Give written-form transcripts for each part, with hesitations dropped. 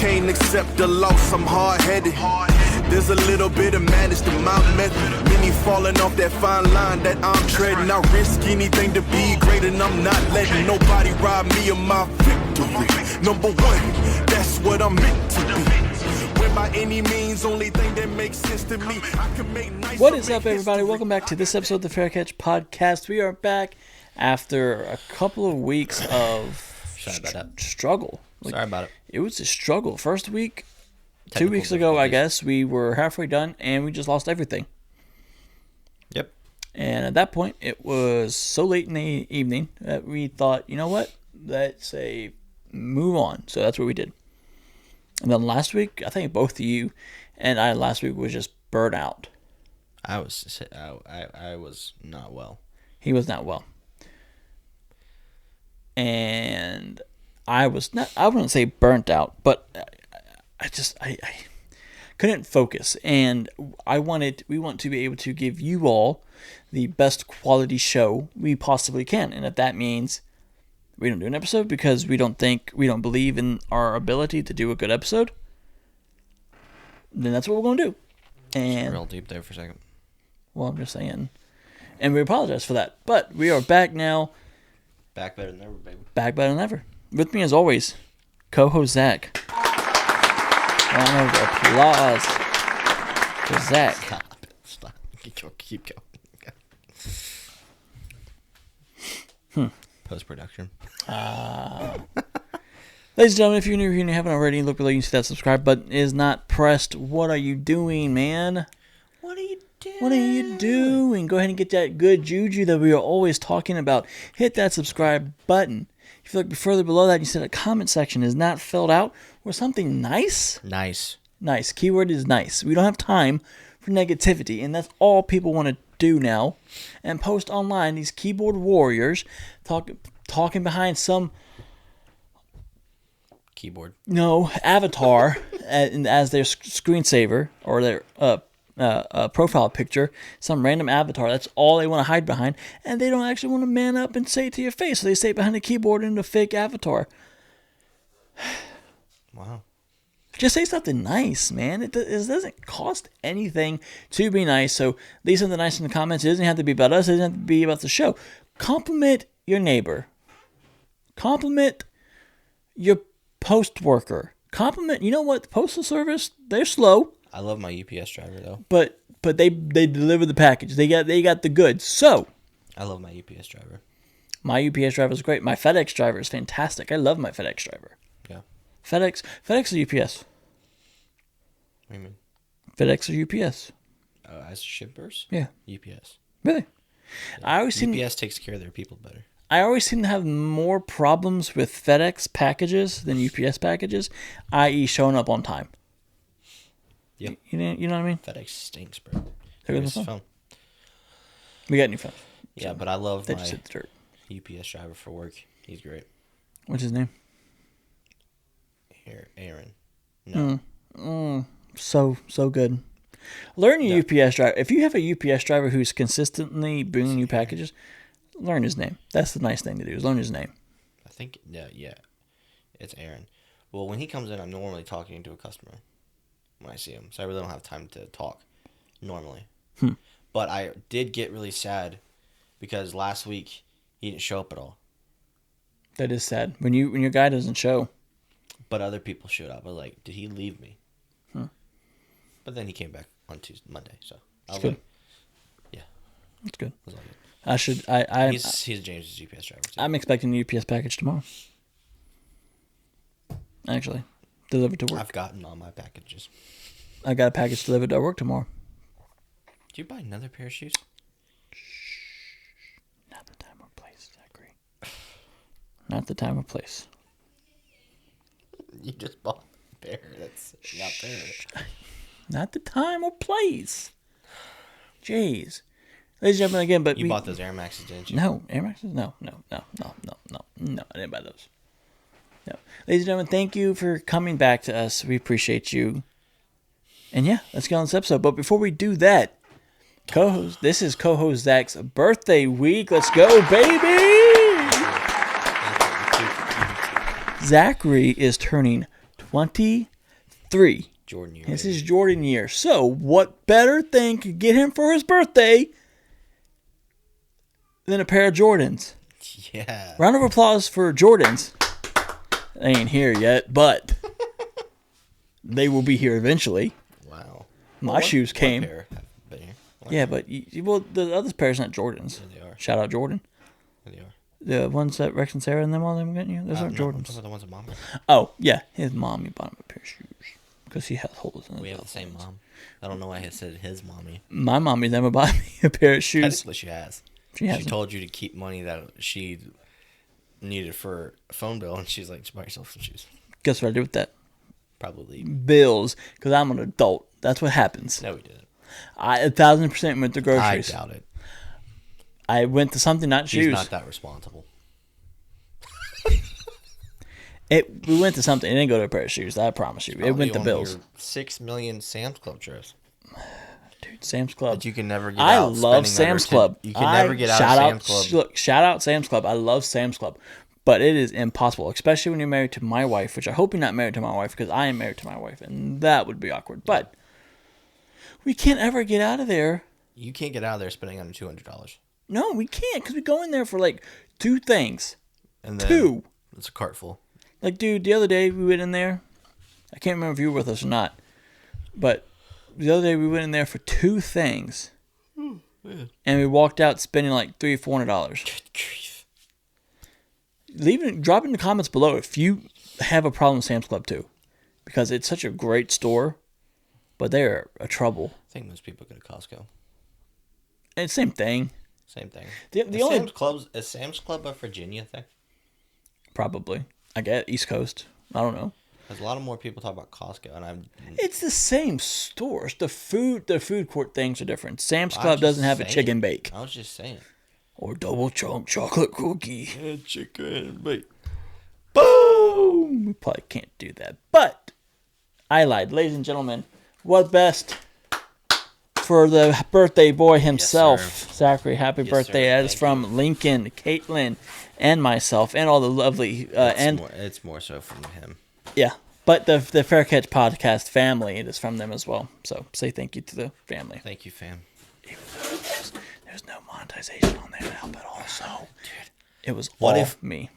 can't accept the loss, I'm hard-headed. There's a little bit of madness to my method. Many falling off that fine line that I'm treading. I risk anything to be great, and I'm not letting nobody rob me of my victory. Number one, that's what I'm meant to be. When by any means, only thing that makes sense to me, I can make nice. What is up, everybody? Welcome back to this episode of the Fair Catch Podcast. We are back after a couple of weeks of struggle. Sorry about it. It was a struggle. First week, 2 weeks ago, I guess, we were halfway done, and we just lost everything. Yep. And at that point, it was so late in the evening that we thought, you know what? Let's say move on. So that's what we did. And then last week, I think both of you and I last week was just burnt out. I was not well. He was not well. And I was not, I wouldn't say burnt out, but I couldn't focus. And we want to be able to give you all the best quality show we possibly can. And if that means we don't do an episode because we don't believe in our ability to do a good episode, then that's what we're going to do. And real deep there for a second. Well, I'm just saying. And we apologize for that. But we are back now. Back better than ever, baby. Back better than ever. With me, as always, co-host Zach. Round of applause for Zach. Stop. Keep going. Post-production. Ladies and gentlemen, if you're new here and you haven't already, look below, you can see that subscribe button is not pressed. What are you doing, man? What are you doing? What are you doing? Go ahead and get that good juju that we are always talking about. Hit that subscribe button. If you look further below that, and you see the comment section is not filled out or something nice. Nice. Keyword is nice. We don't have time for negativity, and that's all people want to do now. And post online these keyboard warriors talking behind some keyboard. No, avatar as their screensaver or their profile picture, some random avatar. That's all they want to hide behind, and they don't actually want to man up and say it to your face. So they say it behind the keyboard in a fake avatar. Wow. Just say something nice, man. It doesn't cost anything to be nice. So leave something nice in the comments. It doesn't have to be about us. It doesn't have to be about the show. Compliment your neighbor. Compliment your post worker. Compliment. You know what? The postal service, they're slow. I love my UPS driver though. But they deliver the package. They got the goods. So I love my UPS driver. My UPS driver is great. My FedEx driver is fantastic. I love my FedEx driver. Yeah. FedEx or UPS? What do you mean? FedEx or UPS? As shippers? Yeah. UPS. Really? Yeah. UPS takes care of their people better. I always seem to have more problems with FedEx packages than UPS packages, i.e. showing up on time. Yep. You know what I mean? FedEx stinks, bro. There goes the my phone. phone. We got new phones. Yeah, but I love my just hit the dirt. UPS driver for work. He's great. What's his name? Here, Aaron. No. So good. Learn your UPS driver. If you have a UPS driver who's consistently bringing you packages, learn his name. That's the nice thing to do, is learn his name. I think, yeah. It's Aaron. Well, when he comes in, I'm normally talking to a customer when I see him. So I really don't have time to talk normally. But I did get really sad because last week he didn't show up at all. That is sad. When your guy doesn't show. But other people showed up. I was like, did he leave me? But then he came back on Monday. So I was good. Yeah. That's good. It was all good. He's James's UPS driver too. I'm expecting a UPS package tomorrow. Actually, delivered to work. I've gotten all my packages. I got a package delivered to work tomorrow. Did you buy another pair of shoes? Shh. Not the time or place, Zachary. Not the time or place. You just bought a pair that's not there. Not the time or place. Jeez. Ladies and gentlemen, again, but you bought those Air Maxes, didn't you? No, Air Maxes? No. I didn't buy those. No. Ladies and gentlemen, thank you for coming back to us. We appreciate you. And yeah, let's get on this episode. But before we do that, this is co-host Zach's birthday week. Let's go, baby! Zachary is turning 24 3. Jordan year. It's baby. his Jordan year. So, what better thing could get him for his birthday than a pair of Jordans? Yeah. Round of applause for Jordans. They ain't here yet, but they will be here eventually. Wow. My shoes came. One pair have been here. Yeah, but well, the other pair's not Jordans. Yeah, they are. Shout out Jordan. Yeah, they are. The ones that Rex and Sarah and them all them getting you, those aren't No, Jordans. those are the ones that mom got. Oh yeah, his mommy bought him a pair of shoes because he has holes in it. We have the same mom. I don't know why I said his mommy. My mommy never bought me a pair of shoes. Technically, she has. She hasn't. She told you to keep money that she needed for a phone bill, and she's like, just buy yourself some shoes. Guess what I did with that? Probably. Bills, because I'm an adult. That's what happens. No, we didn't. I 1,000% went to I groceries. doubt it. I went to something, not She's shoes. not that responsible. We went to something. It didn't go to a pair of shoes. I promise you. It went to Probably bills. on your 6 million Sam's Club trips. Dude, Sam's Club. But you can never get I out. love spending under Sam's Club. You can never get out of Sam's Club. Look, shout out Sam's Club. I love Sam's Club. But it is impossible, especially when you're married to my wife, which I hope you're not married to my wife because I am married to my wife, and that would be awkward. But we can't ever get out of there. You can't get out of there spending under $200. No, we can't because we go in there for like 2 things. And then 2. It's a cart full. Like, dude, the other day we went in there. I can't remember if you were with us or not. But the other day we went in there for 2 things. And we walked out spending like $300-$400. Good grief. Drop in the comments below if you have a problem with Sam's Club too. Because it's such a great store. But they're a trouble. I think most people go to Costco. And same thing. Same thing. The only Is Sam's Club a Virginia thing? Probably. I guess East Coast. I don't know. There's a lot of more people talk about Costco, and It's the same stores. The food court things are different. Sam's I'm Club just doesn't have a saying. chicken bake. I was just saying. Or double chunk chocolate cookie. Chicken bake. Boom! We probably can't do that. But I lied. Ladies and gentlemen, what best for the birthday boy himself, sir. Zachary. Happy Yes, birthday. sir. That is Thank from Lincoln, Caitlin, and myself, and all the lovely It's more so from him. yeah. But the Fair Catch podcast family, it is from them as well. So say thank you to the family. Thank you, fam. There's no monetization on there now, but also, Dude, it was What all if- me.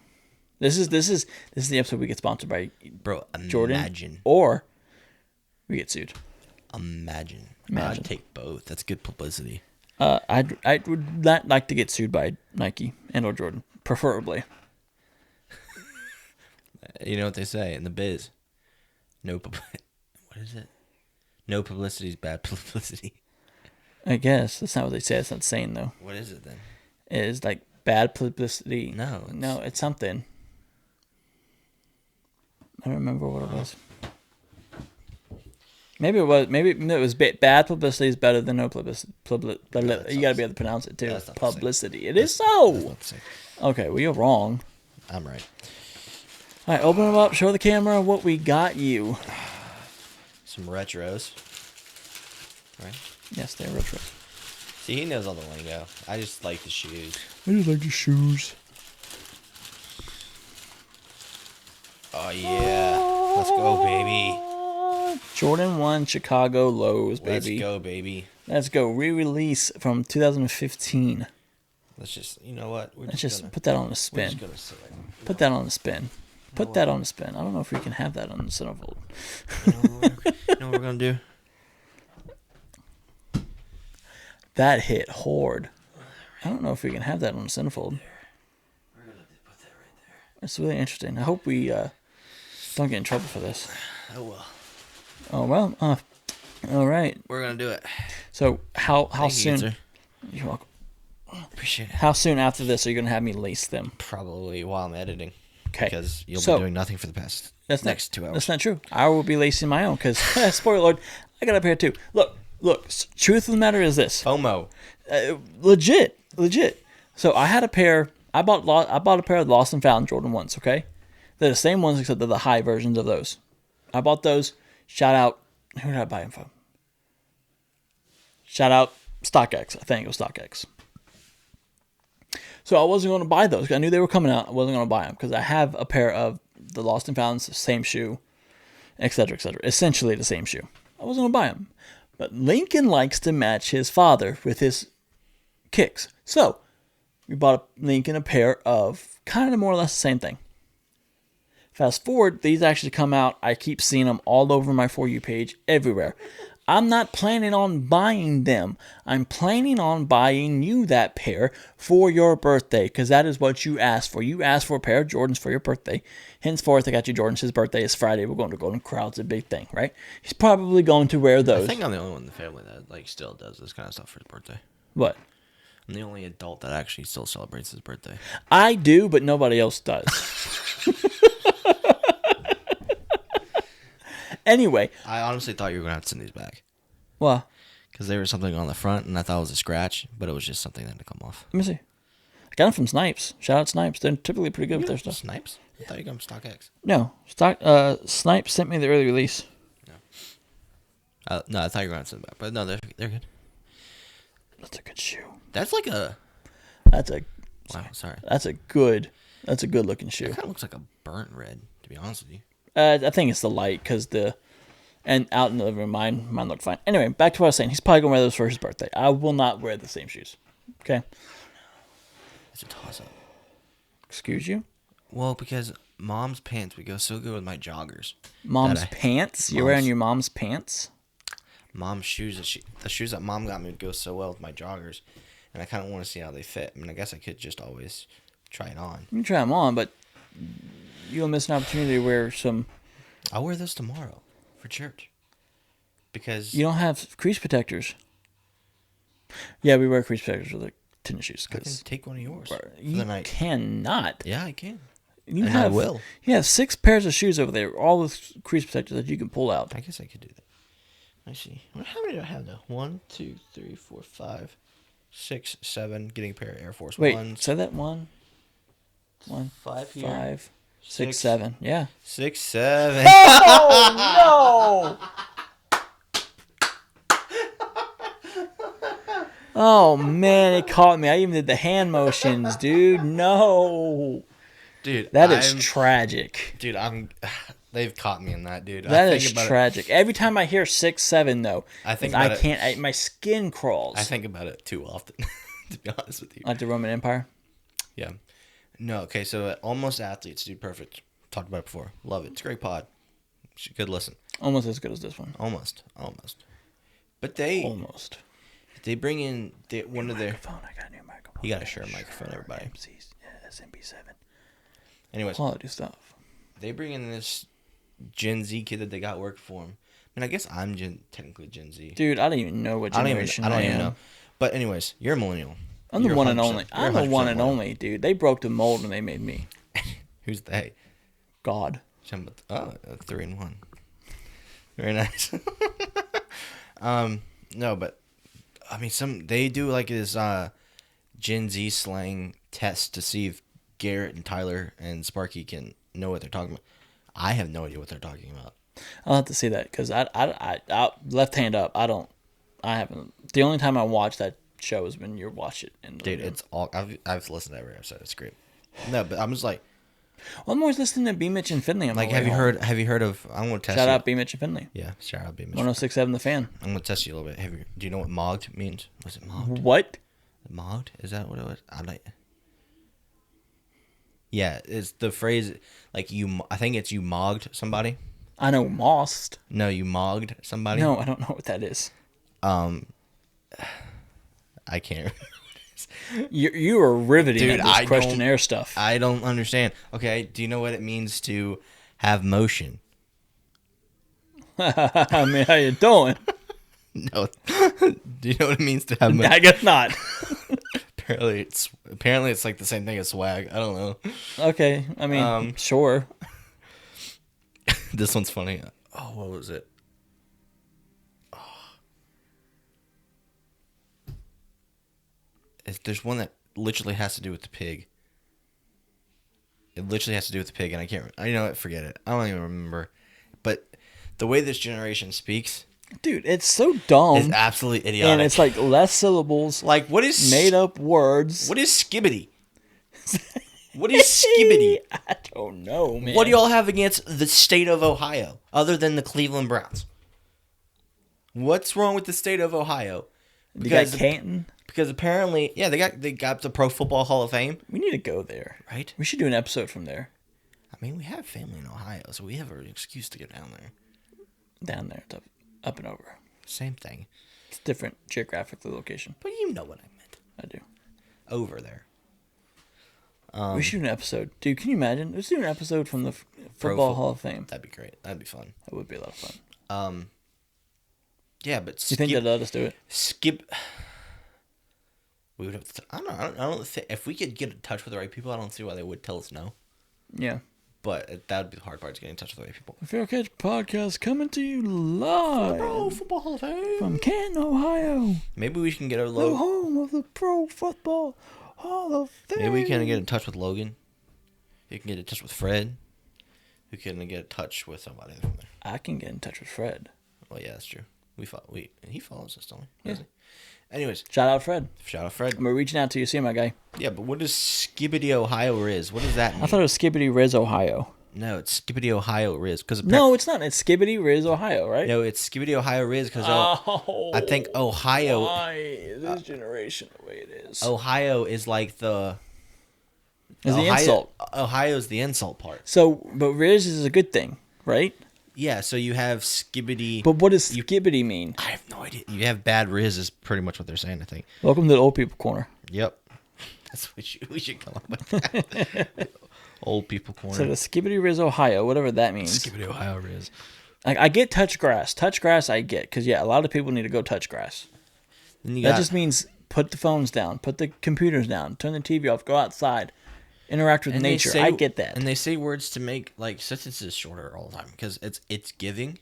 This is the episode we get sponsored by bro, Jordan, imagine. or we get sued. Imagine. Imagine. I'd take both. That's good publicity. I would not like to get sued by Nike and or Jordan, preferably. You know what they say in the biz? What is it? No publicity is bad publicity. I guess that's not what they say. It's not saying though. What is it then? It is like bad publicity. No, it's something. I don't remember what it was. Maybe it was. Maybe it was bad publicity is better than no publicity. You got to be able to pronounce it too. That's not the same. Publicity. It is so. That's not the same. Okay, well you're wrong. I'm right. All right, open them up. Show the camera what we got you. Some retros. Right? Yes, they're retro. See, he knows all the lingo. I just like the shoes. I just like the shoes. Oh, yeah. Let's go, baby. Jordan 1 Chicago Lows, baby. Let's go, baby. Let's go. Re-release from 2015. Let's just, you know what? Let's just put that on a we're spin. just gonna sit right now. Put that on a spin. Put that on a spin. I don't know if we can have that on the centerfold. You know what we're gonna do? That hit hard. I don't know if we can have that on the centerfold. We're gonna put that right there. It's really interesting. I hope we don't get in trouble for this. Oh well. Oh well. All right. We're gonna do it. So how Thank you, soon? sir. You're welcome. Appreciate it. How soon after this are you gonna have me lace them? Probably while I'm editing. Okay. Because you'll So- be doing nothing for the past That's next 2 hours. That's not true. I will be lacing my own because spoiler alert, I got a pair too. Look. Truth of the matter is this. FOMO. Legit. So I had a pair. I bought a pair of Lost and Found Jordan 1s. Okay, they're the same ones except they're the high versions of those. I bought those. Shout out. Who did I buy them from? Shout out StockX. I think it was StockX. So I wasn't going to buy those. I knew they were coming out. I wasn't going to buy them because I have a pair of the Lost and Founds, same shoe, etc., etc. Essentially the same shoe. I wasn't going to buy them. But Lincoln likes to match his father with his kicks. So, we bought Lincoln a pair of kind of more or less the same thing. Fast forward, these actually come out. I keep seeing them all over my For You page, everywhere. I'm not planning on buying them. I'm planning on buying you that pair for your birthday, because that is what you asked for. You asked for a pair of Jordans for your birthday. Henceforth, I got you Jordans. His birthday is Friday. We're going to Golden Corral. It's a big thing, right? He's probably going to wear those. I think I'm the only one in the family that like still does this kind of stuff for his birthday. What? I'm the only adult that actually still celebrates his birthday. I do, but nobody else does. Anyway. I honestly thought you were going to have to send these back. What? Because there was something on the front, and I thought it was a scratch, but it was just something that had to come off. Let me see. I got them from Snipes. Shout out Snipes. They're typically pretty good with their stuff. Snipes? I thought you got them StockX. No. Snipes sent me the early release. No, I thought you were going to send them back. But no, they're good. That's a good shoe. That's like a... That's a... Wow, sorry. That's a good looking shoe. It kind of looks like a burnt red, to be honest with you. I think it's the light, because and out in the living room, mine looked fine. Anyway, back to what I was saying. He's probably going to wear those for his birthday. I will not wear the same shoes. Okay? It's a toss-up. Excuse you? Well, because mom's pants would go so good with my joggers. Mom's pants? You're wearing your mom's pants? Mom's shoes, the shoes that mom got me would go so well with my joggers. And I kind of want to see how they fit. I mean, I guess I could just always try it on. You can try them on, but you'll miss an opportunity to wear some... I'll wear this tomorrow for church. Because... You don't have crease protectors. Yeah, we wear crease protectors with the tennis shoes. I can take one of yours for you the night. Cannot. Yeah, I can. I will. You have 6 pairs of shoes over there, all with crease protectors that you can pull out. I guess I could do that. I see. How many do I have now? 1, 2, 3, 4, 5, 6, 7. Getting a pair of Air Force Ones. Wait, say that 1, 5 here. 5, 6, 7. Yeah. 6, 7. Oh, no! Oh, man, it caught me. I even did the hand motions, dude. No. Dude, that is tragic. Dude, they've caught me in that, dude. That is tragic. Every time I hear 6, 7, though, my skin crawls. I think about it too often, to be honest with you. Like the Roman Empire? Yeah. No, okay, so Almost Athletes, dude, perfect. Talked about it before. Love it. It's a great pod. Good listen. Almost as good as this one. Almost. But they bring in one of their... I got a new microphone. You got to share a microphone, everybody. SMP7. Anyways. Quality stuff. They bring in this Gen Z kid that they got working for him. I mean, I guess I'm technically Gen Z. Dude, I don't even know what generation I don't even know. But anyways, you're a millennial. I'm the one and only. I'm the one and only, dude. They broke the mold when they made me. Who's they? God. 3 in 1. Very nice. No, but I mean, they do like this Gen Z slang test to see if Garrett and Tyler and Sparky can know what they're talking about. I have no idea what they're talking about. I'll have to see that because I left hand up. I haven't. The only time I watch that show is when you watch it. Dude, it's all I've listened to every episode. It's great. No, but I'm just like. Well, I'm always listening to B. Mitch and Finley. Have you heard of? I'm gonna test. Shout out B. Mitch and Finley. Yeah, shout out B. Mitch. 106.7 The Fan. I'm gonna test you a little bit. Do you know what mogged means? Was it mogged? What? Mogged? Is that what it was? Yeah, it's the phrase like you. I think it's you mogged somebody. I know mossed. No, you mogged somebody. No, I don't know what that is. I can't. You are riveting Dude, at this questionnaire stuff. I don't understand. Okay, do you know what it means to have motion? I mean, how you doing? No. Do you know what it means to have motion? I guess not. Apparently it's like the same thing as swag. I don't know. Okay, I mean, sure. This one's funny. Oh, what was it? There's one that literally has to do with the pig. It literally has to do with the pig, and I can't. You know what? Forget it. I don't even remember. But the way this generation speaks, dude, it's so dumb. It's absolutely idiotic, and it's like less syllables. Like what is made up words? What is skibbity? What is skibbity? I don't know, man. What do y'all have against the state of Ohio, other than the Cleveland Browns? What's wrong with the state of Ohio? You got Canton? Because apparently, yeah, they got the Pro Football Hall of Fame. We need to go there. Right? We should do an episode from there. I mean, we have family in Ohio, so we have an excuse to get down there. Down there, up and over. Same thing. It's different geographically location. But you know what I meant. I do. Over there. We should do an episode. Dude, can you imagine? Let's do an episode from the Football Hall of Fame. That'd be great. That'd be fun. That would be a lot of fun. Yeah, but Do you think they'd let us do it? We would have. I don't think if we could get in touch with the right people, I don't see why they would tell us no. Yeah. But that would be the hard part, is getting in touch with the right people. The Fair Catch Podcast coming to you live Pro Football Hall of Fame from Canton, Ohio. Maybe we can get a The logo. home of the Pro Football Hall of Fame. Maybe we can get in touch with Logan. You can get in touch with Fred. Who can get in touch with somebody from there? I can get in touch with Fred. Well, yeah, that's true. He follows us, don't he? Yeah. Does he? Anyways, Shout out Fred. shout out Fred. We're reaching out to you. See my guy. Yeah, but what does Skibbity Ohio Riz? What does that mean? I thought it was Skibbity Riz, Ohio. No, it's Skibbity Ohio Riz. No, it's not. It's Skibbity Riz, Ohio, right? No, it's Skibbity Ohio Riz because I think Ohio. Why is this generation the way it is? Ohio is like the. Is the insult. Ohio's the insult part. So, but Riz is a good thing, right? Yeah, so you have Skibbity. But what does Skibbity mean? I have no idea. You have bad Riz is pretty much what they're saying, I think. Welcome to the old people corner. Yep. That's what we should come up with. That. Old people corner. So the Skibbity Riz, Ohio, whatever that means. Skibbity Ohio Riz. Like, I get touch grass. Touch grass I get, because, yeah, a lot of people need to go touch grass. That just means put the phones down, put the computers down, turn the TV off, go outside, interact with nature. I get that. And they say words to make like sentences shorter all the time because it's giving.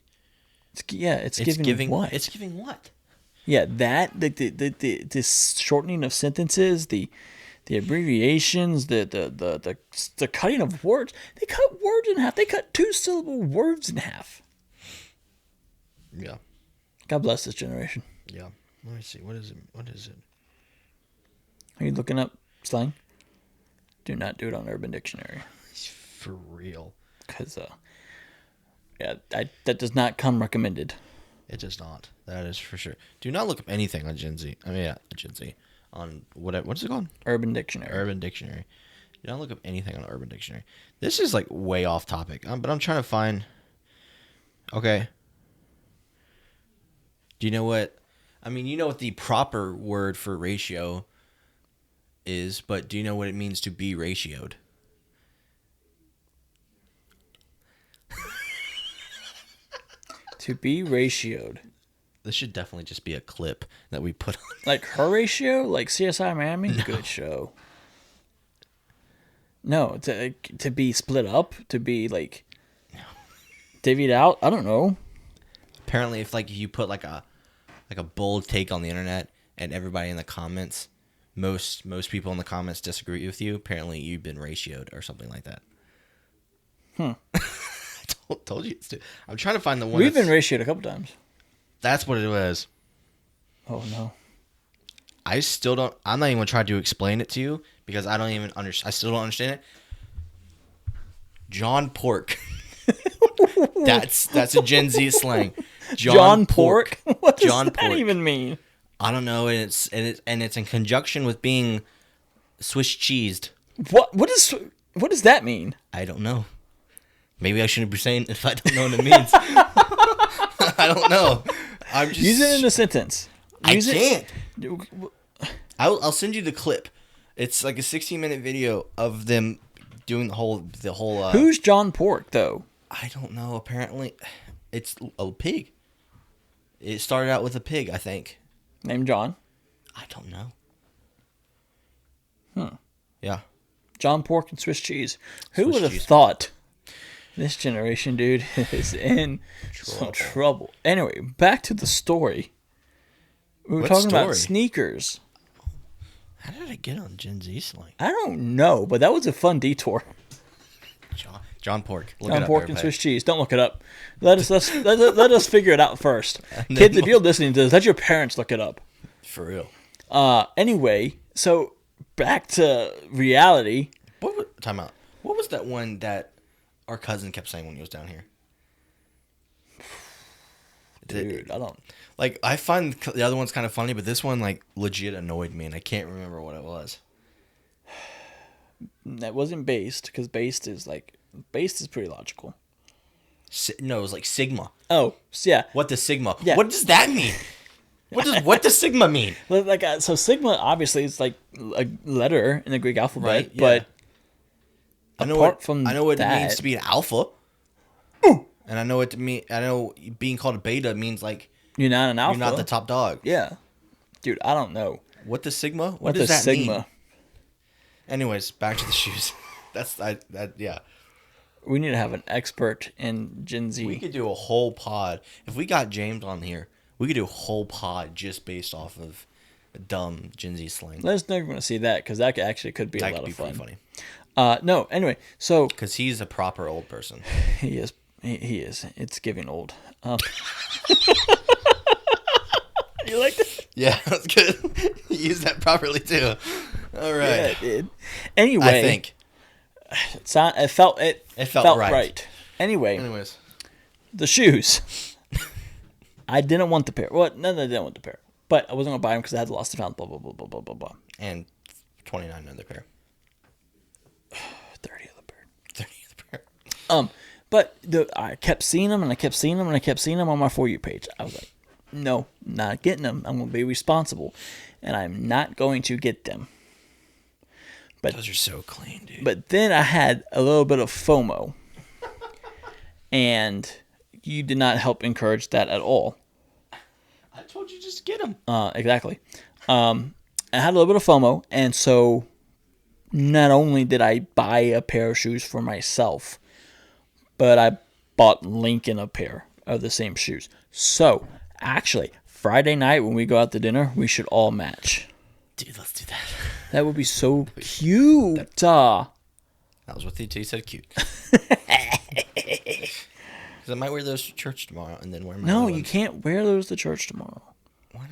It's giving what? It's giving what? Yeah, that the shortening of sentences, the abbreviations, the cutting of words. They cut words in half. They cut 2-syllable words in half. Yeah. God bless this generation. Yeah. Let me see. What is it? Are you looking up slang? Do not do it on Urban Dictionary. For real. Because, that does not come recommended. It does not. That is for sure. Do not look up anything on Gen Z. I mean, yeah, Gen Z. On what's it called? Urban Dictionary. Urban Dictionary. Do not look up anything on Urban Dictionary. This is like way off topic. But I'm trying to find. Okay. Do you know what? I mean, you know what the proper word for ratio is, but do you know what it means to be ratioed? To be ratioed. This should definitely just be a clip that we put on. Like Horatio? Like CSI Miami? No. Good show. No, to be split up? To be like divvied out? I don't know. Apparently, if like you put like a bold take on the internet and everybody in the comments, most people in the comments disagree with you, apparently you've been ratioed or something like that. I told you. I'm trying to find the one. We've been ratioed a couple times. That's what it was. Oh, no. I still don't. I'm not even going to try to explain it to you because I don't even understand. I still don't understand it. John Pork. That's a Gen Z slang. John Pork? What does John that Pork. even mean? I don't know, and it's in conjunction with being Swiss cheesed. What does that mean? I don't know. Maybe I shouldn't be saying if I don't know what it means. I don't know. I'm just Use it in a sentence. I can't. I'll send you the clip. It's like a 16-minute video of them doing the whole. Who's John Pork though? I don't know. Apparently, it's a pig. It started out with a pig, I think. Named John. I don't know. Yeah. John Pork and Swiss cheese. Who Swiss would have cheese. thought? This generation, dude, is in some trouble. Anyway, back to the story. We were What talking story? about sneakers. How did I get on Gen Z slang? I don't know, but that was a fun detour. John Pork. Look John it up, Pork and everybody. Swiss cheese. Don't look it up. Let us figure it out first. Kids, if you're listening to this, let your parents look it up. For real. Anyway, so back to reality. What? time out. What was that one that our cousin kept saying when he was down here? Dude, I don't. Like, I find the other one's kind of funny, but this one, like, legit annoyed me, and I can't remember what it was. That wasn't based, because based is pretty logical. No, it was like Sigma. Oh, yeah. What does Sigma? Yeah. What does that mean? What does Sigma mean? Like, so Sigma obviously is like a letter in the Greek alphabet, Right, yeah. but I know apart what, from I know what that, it means to be an alpha. And I know what to mean. I know being called a beta means like you're not an alpha. you're not the top dog. Yeah, dude, I don't know. What does Sigma? What does that Sigma? mean? Anyways, back to the shoes. Yeah. We need to have an expert in Gen Z. We could do a whole pod if we got James on here. We could do a whole pod just based off of dumb Gen Z slang. Let us know if you want to see that, because that actually could be a lot of fun. Pretty funny. No, anyway, so Because he's a proper old person. he is. He is. It's giving old. You like that? Yeah, that's good. You used that properly too. All right. Yeah, it did. Anyway, I think it felt right. Anyway, Anyways, the shoes. I didn't want the pair. Well, no, I didn't want the pair, but I wasn't gonna buy them because I had lost the found. Blah blah blah blah blah blah blah. and 29 another pair. 30 of the pair. 30 other pair. But I kept seeing them, and I kept seeing them, and I kept seeing them on my For You page. I was like, no, not getting them. I'm going to be responsible, and I'm not going to get them. But Those are so clean, dude. But then I had a little bit of FOMO, and you did not help encourage that at all. I told you just get them. Exactly. I had a little bit of FOMO, and so not only did I buy a pair of shoes for myself, but I bought Lincoln a pair of the same shoes. So, actually, Friday night when we go out to dinner, we should all match. Dude, let's do that. That would be so cute. That was what you said cute. Because I might wear those to church tomorrow and then wear my No, other you ones. can't wear those to church tomorrow. Why not?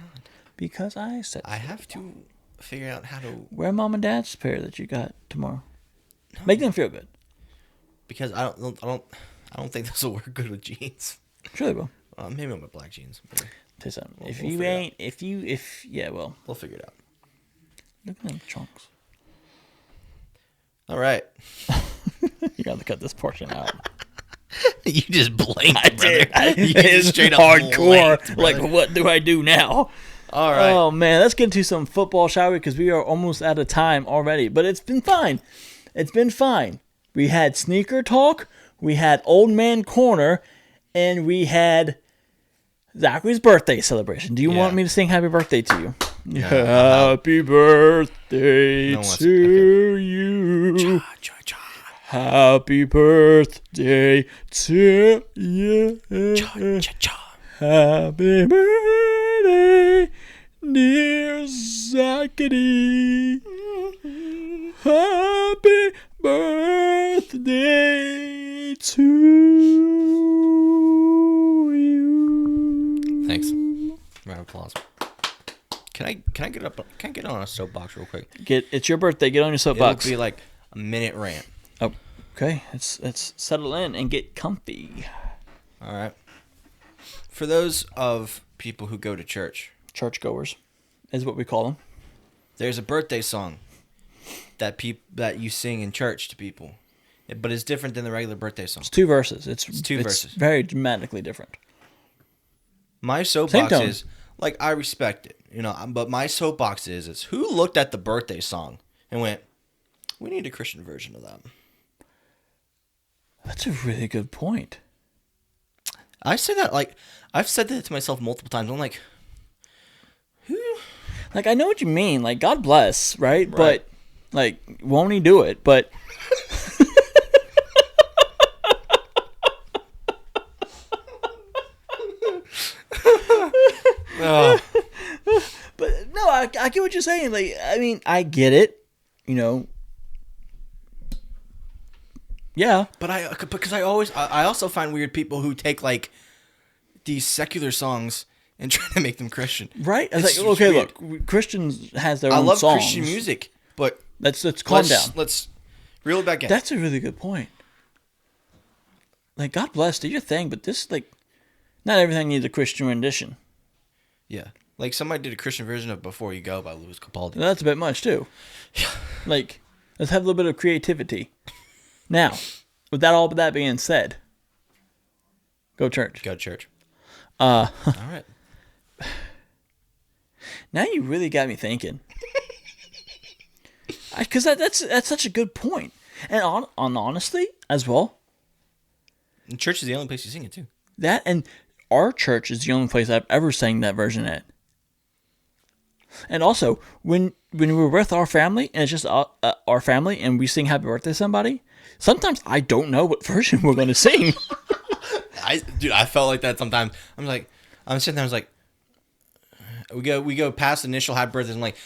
Because I said I have to figure out how to... wear mom and dad's pair that you got tomorrow. No. Make them feel good. Because I don't think this will work good with jeans. Sure they will. Maybe with black jeans. Maybe. Tell you something. We'll If figure you it out. ain't, well, We'll figure it out. look at them chunks. All right. You got to cut this portion out. You just blinked, brother. You It's just straight up hardcore. blinked, Like, brother. what do I do now? All right. Oh, man. Let's get into some football, shall we? Because we are almost out of time already. But it's been fine. It's been fine. We had sneaker talk. We had old man corner. And we had Zachary's birthday celebration. Do you want me to sing happy birthday to you? Happy birthday No one wants- to you. Cha, cha. Happy birthday to you. Cha, cha, cha. Happy birthday, dear Zachary. Happy birthday to you. Thanks. Round of applause. Can I get up? Can I get on a soapbox real quick? It's your birthday. Get on your soapbox. It'll be like a minute rant. Oh, okay. Let's settle in and get comfy. All right. For those of people who go to church, Churchgoers is what we call them. there's a birthday song that you sing in church to people, but it's different than the regular birthday song. It's two verses. It's two verses. Very dramatically different. My Same soapbox tone. is like I respect it, but my soapbox is who looked at the birthday song and went, "We need a Christian version of that." That's a really good point. I say that I've said that to myself multiple times. I'm like, who? Like, I know what you mean. Like, God bless, right? But, like, won't he do it? But... But, no, I get what you're saying. Like, I mean, I get it. Yeah. But because I also find weird people who take like these secular songs and try to make them Christian. Right? I was It's like, okay, weird. look, Christians has their I own love songs. Christian music, but Let's calm down. Let's Reel it back in. That's a really good point. Like, God bless, do your thing, but this, like, not everything needs a Christian rendition. Yeah. Like, somebody did a Christian version of Before You Go by Louis Capaldi. That's a bit much, too. Like, let's have a little bit of creativity. Now, with that being said, go church. Go to church. All right. Now you really got me thinking. Because that's such a good point. And honestly, as well, And church is the only place you sing it, too. that and our church is the only place I've ever sang that version at. And also, when we're with our family, and it's just our family, and we sing Happy Birthday to somebody, sometimes I don't know what version we're going to sing. I felt like that sometimes. I'm sitting there, I was like, we go past the initial Happy Birthday, and I'm like,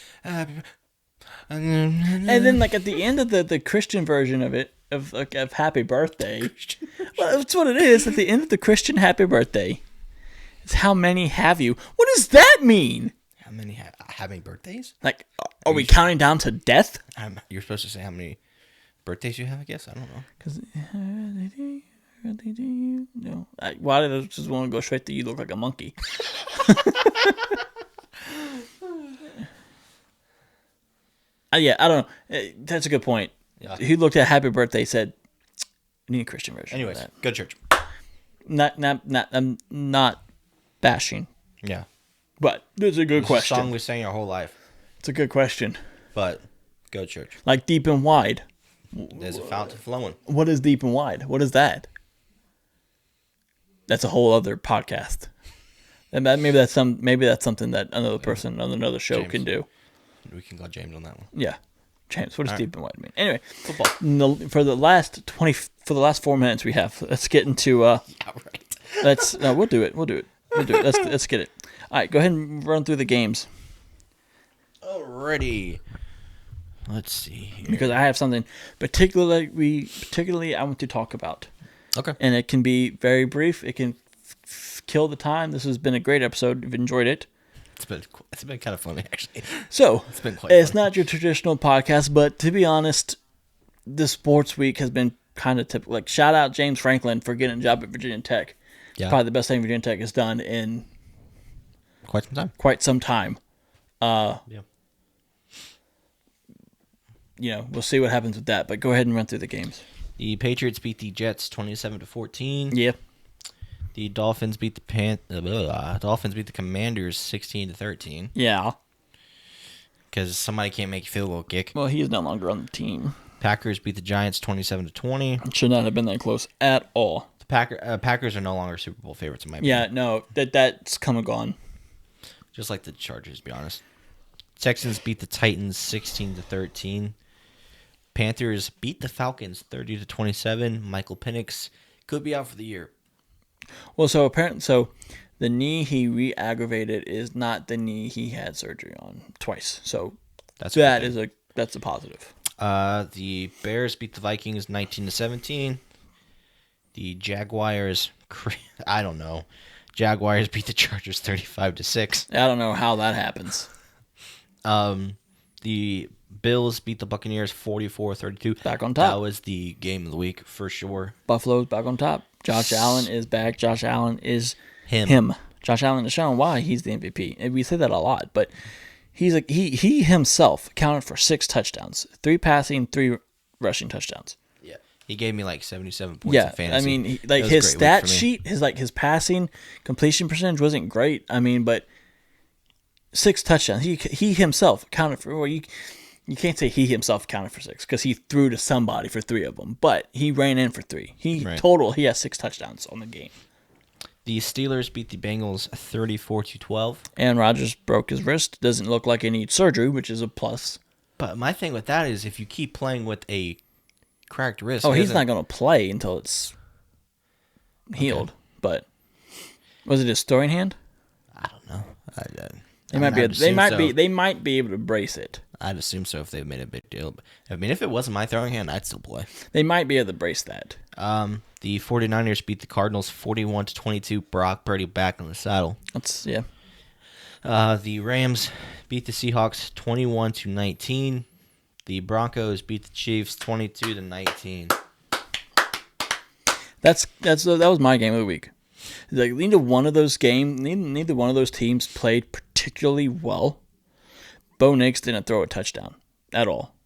And then, like, at the end of the Christian version of it, of Happy Birthday, well, that's what it is. At the end of the Christian Happy Birthday, it's how many have you? What does that mean? How many having birthdays? Like, are we counting down to death? You're supposed to say how many birthdays you have, I guess. I don't know. Because no, why did I just want to go straight to you? Look like a monkey. Yeah, I don't know. That's a good point. Yeah. Who looked at Happy Birthday said, "I need a Christian version." Anyways, of that. go to church. I'm not bashing, Yeah. but it's a good It's a question. song we sang our whole life, It's a good question. but go to church. Like deep and wide. There's a fountain flowing. What is deep and wide? What is that? That's a whole other podcast. And maybe that's something that another person on another show James. can do. We can call James on that one. Yeah, James. What does All right. deep and wide mean? Anyway, Football. For the last 4 minutes we have, let's get into. Yeah, right. We'll do it. Let's get it. All right, go ahead and run through the games Alrighty. Let's see here. because I have something particularly I want to talk about, Okay. and it can be very brief. It can kill the time. This has been a great episode. You've enjoyed it. It's been kind of funny, actually. So It's been quite it's funny. not your traditional podcast, but to be honest, the sports week has been kind of typical. Like, shout out James Franklin for getting a job at Virginia Tech. Yeah. Probably the best thing Virginia Tech has done in Quite some time. quite some time. Yeah. We'll see what happens with that. But go ahead and run through the games. The Patriots beat the Jets 27-14. Yeah. The Dolphins beat the Commanders 16-13 Yeah. because somebody can't make a field goal kick. Well, he is no longer on the team. Packers beat the Giants 27-20. It should not have been that close at all. The Packers are no longer Super Bowl favorites in my Yeah, opinion. no, that's come and gone. Just like the Chargers, to be honest. Texans beat the Titans 16-13. Panthers beat the Falcons 30-27. Michael Penix could be out for the year. Well, so the knee he re-aggravated is not the knee he had surgery on twice. So That's that's a positive. The Bears beat the Vikings 19-17. The Jaguars, I don't know. Jaguars beat the Chargers 35-6. I don't know how that happens. The Bills beat the Buccaneers 44-32. Back on top. That was the game of the week for sure. Buffalo's back on top. Josh Allen is back. Josh Allen is Him. Josh Allen has shown why he's the MVP. And we say that a lot, but he himself accounted for 6 touchdowns, 3 passing, 3 rushing touchdowns. Yeah. He gave me like 77 points in fantasy. I mean, That was a his great week stat for me. sheet, his passing completion percentage wasn't great. I mean, but 6 touchdowns. He himself accounted for. Well, you can't say he himself accounted for 6 because he threw to somebody for 3 of them, but he ran in for 3. He has 6 touchdowns on the game. The Steelers beat the Bengals 34-12. Aaron Rodgers broke his wrist. Doesn't look like he needs surgery, which is a plus. But my thing with that is if you keep playing with a cracked wrist. Oh, he he's doesn't- not going to play until it's healed. But was it his throwing hand? I don't know. They might be able to brace it. I'd assume so if they made a big deal. But, I mean, if it wasn't my throwing hand, I'd still play. They might be able to brace that. The 49ers beat the Cardinals 41-22. Brock Purdy back on the saddle. Yeah. The Rams beat the Seahawks 21-19. The Broncos beat the Chiefs 22-19. That was my game of the week. Like neither one of those teams played particularly well. Bo Nix didn't throw a touchdown at all.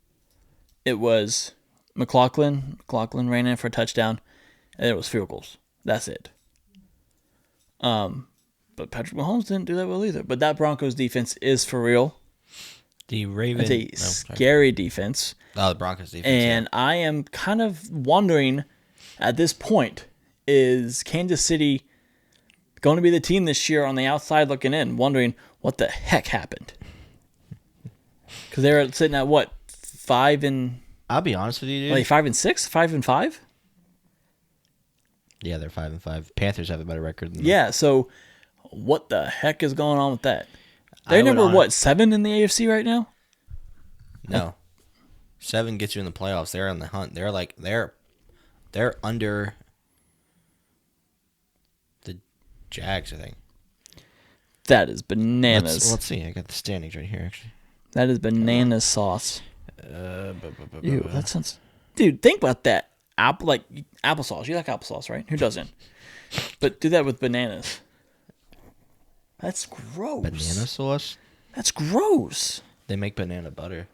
It was McLaughlin ran in for a touchdown, and it was field goals. That's it. But Patrick Mahomes didn't do that well either. But that Broncos defense is for real. The Ravens. It's a scary defense. Oh, the Broncos defense. And I am kind of wondering at this point, is Kansas City going to be the team this year on the outside looking in, wondering what the heck happened? Because they were sitting at what, 5 and... I'll be honest with you, dude. Like 5 and 6, 5 and 5. Yeah, they're 5 and 5. Panthers have a better record than them. Yeah. So, what the heck is going on with that? They're number 7 in the AFC right now. No, 7 gets you in the playoffs. They're on the hunt. They're under the Jags, I think. That is bananas. Let's see. I got the standings right here, actually. That is banana sauce. Ew, that sounds... Dude, think about that. Applesauce. You like applesauce, right? Who doesn't? But do that with bananas. That's gross. Banana sauce? That's gross. They make banana butter.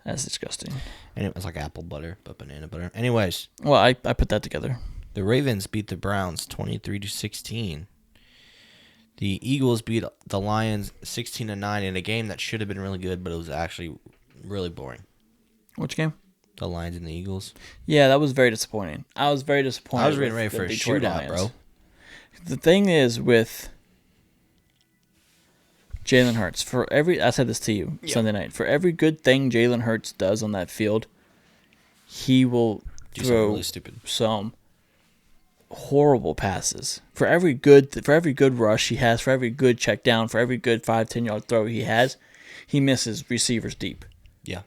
That's disgusting. And it was like apple butter, but banana butter. Anyways. Well, I put that together. The Ravens beat the Browns 23-16. The Eagles beat the Lions 16-9 in a game that should have been really good, but it was actually really boring. Which game? The Lions and the Eagles. Yeah, that was very disappointing. I was very disappointed. I was getting ready for a shootout, bro. The thing is with Jalen Hurts, I said this to you Sunday night, for every good thing Jalen Hurts does on that field, he will throw really stupid. Some horrible passes. For every good rush he has, for every good check down, for every good 5-10 yard throw he has, he misses receivers deep. Yeah.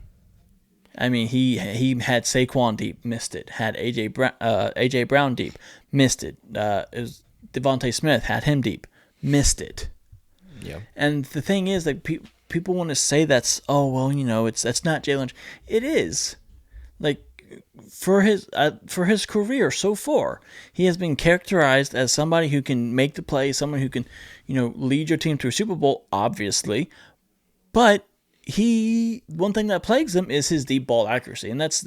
I mean, he had Saquon deep, missed it. Had AJ Brown deep, missed it. It was Devontae Smith, had him deep, missed it. Yeah. And the thing is, like, people want to say that's not Jalen. It is. Like, for his career so far, he has been characterized as somebody who can make the play, someone who can, lead your team to a Super Bowl, obviously. But one thing that plagues him is his deep ball accuracy, and that's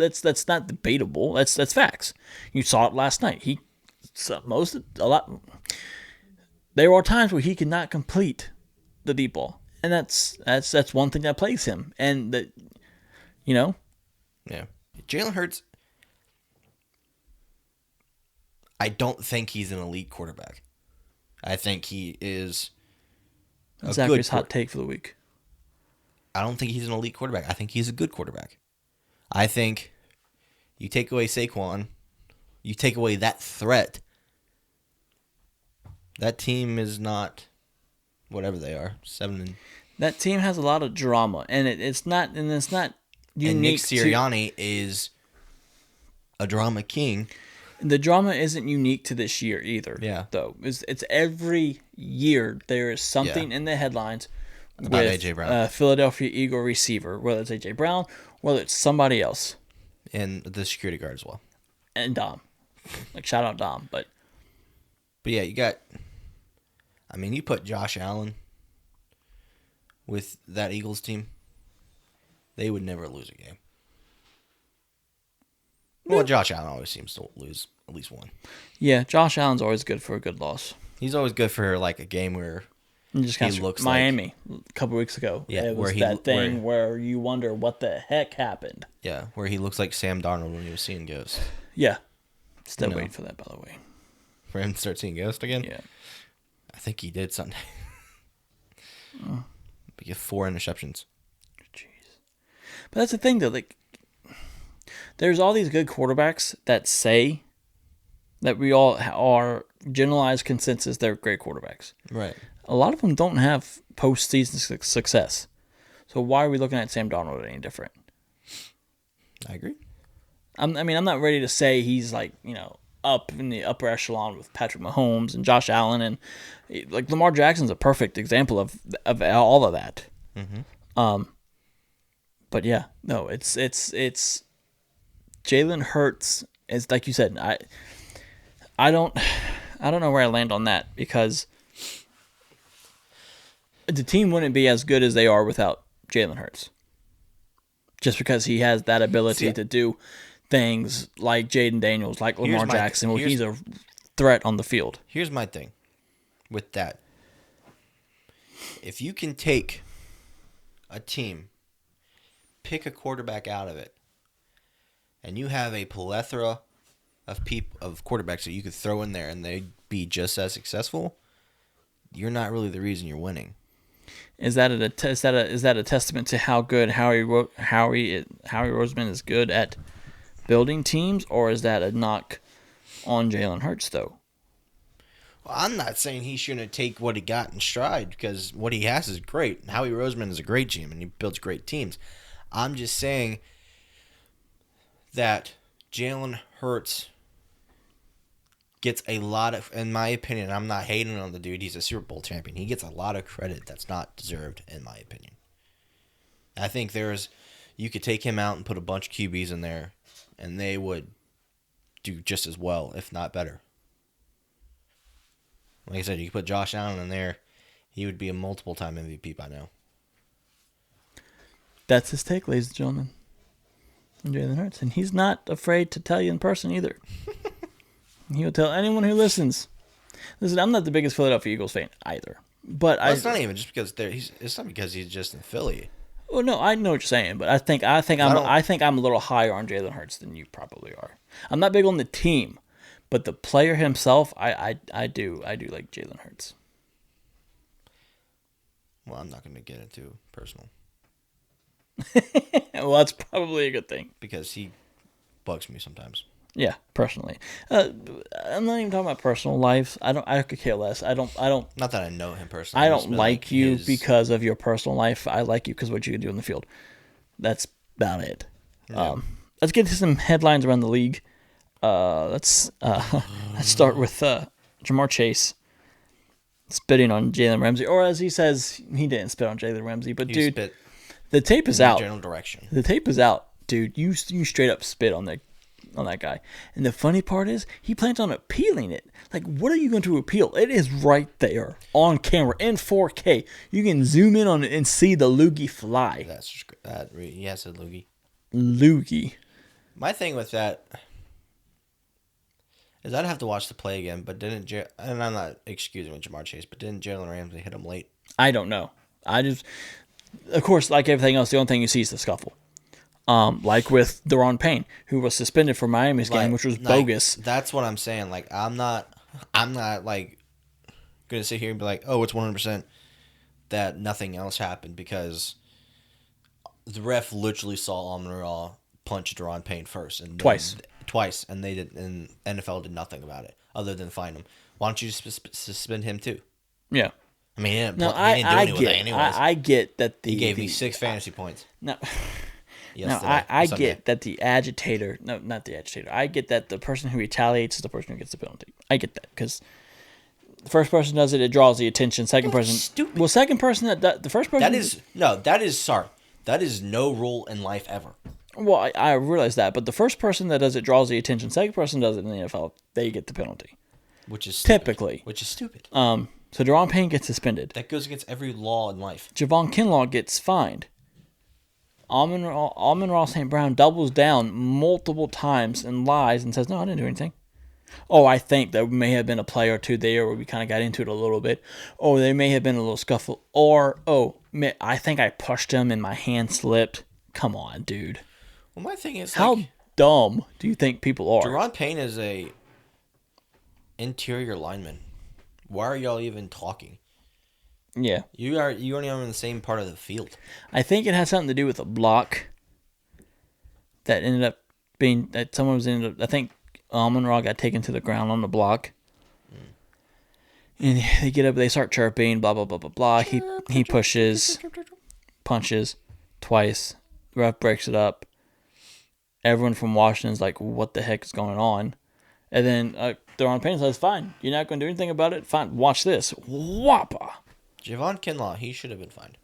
not debatable. That's facts. You saw it last night. There are times where he cannot complete the deep ball, and that's one thing that plagues him. And that, Yeah. Jalen Hurts, I don't think he's an elite quarterback. I think he is Zachary's hot take for the week. I don't think he's an elite quarterback. I think he's a good quarterback. I think you take away Saquon, you take away that threat, that team is not whatever they are, 7. That team has a lot of drama, and it's not unique. And Nick Sirianni is a drama king. The drama isn't unique to this year either. Yeah, though it's every year there is something in the headlines about with AJ Brown, Philadelphia Eagle receiver, whether it's AJ Brown, whether it's somebody else, and the security guard as well, and Dom. Like, shout out Dom, but yeah, you got. I mean, you put Josh Allen with that Eagles team, they would never lose a game. Well, Josh Allen always seems to lose at least one. Yeah, Josh Allen's always good for a good loss. He's always good for like a game where just he looks Miami a couple weeks ago. Yeah, it was where you wonder what the heck happened. Yeah, where he looks like Sam Darnold when he was seeing ghosts. Yeah, still waiting for that, by the way. For him to start seeing ghosts again? Yeah. I think he did Sunday. But you have 4 interceptions. Jeez. But that's the thing, though. Like, there's all these good quarterbacks that say that we all are generalized consensus they're great quarterbacks. Right. A lot of them don't have postseason success. So why are we looking at Sam Darnold any different? I agree. I'm not ready to say he's like, up in the upper echelon with Patrick Mahomes and Josh Allen, and like Lamar Jackson's a perfect example of all of that. Mm-hmm. But yeah, no, it's Jalen Hurts is like you said. I don't know where I land on that because the team wouldn't be as good as they are without Jalen Hurts. Just because he has that ability to do things like Jaden Daniels, like Lamar Jackson, where he's a threat on the field. Here's my thing with that. If you can take a team, pick a quarterback out of it, and you have a plethora of quarterbacks that you could throw in there and they'd be just as successful, you're not really the reason you're winning. Is that a testament to how good Howie Roseman is good at building teams, or is that a knock on Jalen Hurts though? Well, I'm not saying he shouldn't take what he got in stride because what he has is great. Howie Roseman is a great GM and he builds great teams. I'm just saying that Jalen Hurts gets a lot of, in my opinion, I'm not hating on the dude. He's a Super Bowl champion. He gets a lot of credit that's not deserved, in my opinion. I think you could take him out and put a bunch of QBs in there, and they would do just as well, if not better. Like I said, you could put Josh Allen in there, he would be a multiple-time MVP by now. That's his take, ladies and gentlemen. Jalen Hurts, and he's not afraid to tell you in person either. He'll tell anyone who listens. Listen, I'm not the biggest Philadelphia Eagles fan either, but it's not even just because it's not because he's just in Philly. Well, no, I know what you're saying, but I think I'm a little higher on Jalen Hurts than you probably are. I'm not big on the team, but the player himself, I do like Jalen Hurts. Well, I'm not going to get into personal. Well, that's probably a good thing because he bugs me sometimes. Yeah, personally, I'm not even talking about personal life. I could care less. I don't. Not that I know him personally. I don't like you because of your personal life. I like you because of what you can do in the field. That's about it. Yeah. Let's get to some headlines around the league. Let's start with Jamar Chase spitting on Jalen Ramsey, or as he says, he didn't spit on Jalen Ramsey, but dude, the tape is out. General direction. The tape is out, dude. You straight up spit on that guy. And the funny part is, he plans on appealing it. Like, what are you going to appeal? It is right there on camera in 4K. You can zoom in on it and see the loogie fly. Yes, a loogie. Loogie. My thing with that is I'd have to watch the play again, but and I'm not excusing with Jamar Chase, but didn't Jalen Ramsey hit him late? I don't know. Of course, like everything else, the only thing you see is the scuffle. Like with Daron Payne, who was suspended for Miami's game, which was bogus. That's what I'm saying. Like, I'm not like gonna sit here and be like, oh, it's 100% that nothing else happened because the ref literally saw Amon-Ra punch Daron Payne first and twice, and they did, and NFL did nothing about it other than fine him. Why don't you just suspend him too? Yeah. I mean, he didn't do anything with it anyways. I get that he gave me 6 fantasy points. No. I get that the agitator... No, not the agitator. I get that the person who retaliates is the person who gets the penalty. I get that, because the first person does it, it draws the attention. Second person... Stupid. Well, second person... The first person... That is no rule in life ever. Well, I realize that, but the first person that does it draws the attention. Second person does it in the NFL, they get the penalty. Which is stupid. Typically. Which is stupid. So Daron Payne gets suspended. That goes against every law in life. Javon Kinlaw gets fined. Amon-Ra St. Brown doubles down multiple times and lies and says, no, I didn't do anything. Oh, I think there may have been a play or two there where we kind of got into it a little bit. Or there may have been a little scuffle. Or, I think I pushed him and my hand slipped. Come on, dude. Well, my thing is, how dumb do you think people are? Daron Payne is a interior lineman. Why are y'all even talking? Yeah. You aren't even in the same part of the field. I think it has something to do with a block that ended up being, that someone was I think Amon-Ra got taken to the ground on the block. And they get up, they start chirping, blah, blah, blah, blah, blah. He pushes, punches twice. The ref breaks it up. Everyone from Washington's like, what the heck is going on? And then Daron Payne says, fine, you're not going to do anything about it? Fine, watch this. Whoppa. Javon Kinlaw, he should have been fined.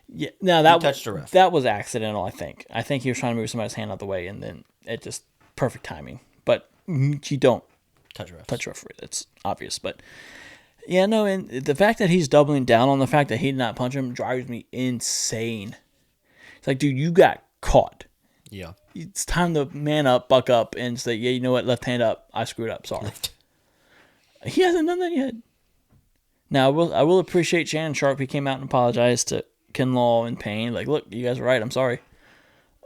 Yeah, no, that touched a ref. That was accidental. I think he was trying to move somebody's hand out the way, and then it just perfect timing. But you don't touch referee. That's obvious. But yeah, no, and the fact that he's doubling down on the fact that he did not punch him drives me insane. It's like, dude, you got caught. Yeah. It's time to man up, buck up, and say, yeah, you know what, left hand up, I screwed up, sorry. He hasn't done that yet. Now, I will appreciate Shannon Sharp. He came out and apologized to Kinlaw and Payne. Like, look, you guys are right, I'm sorry.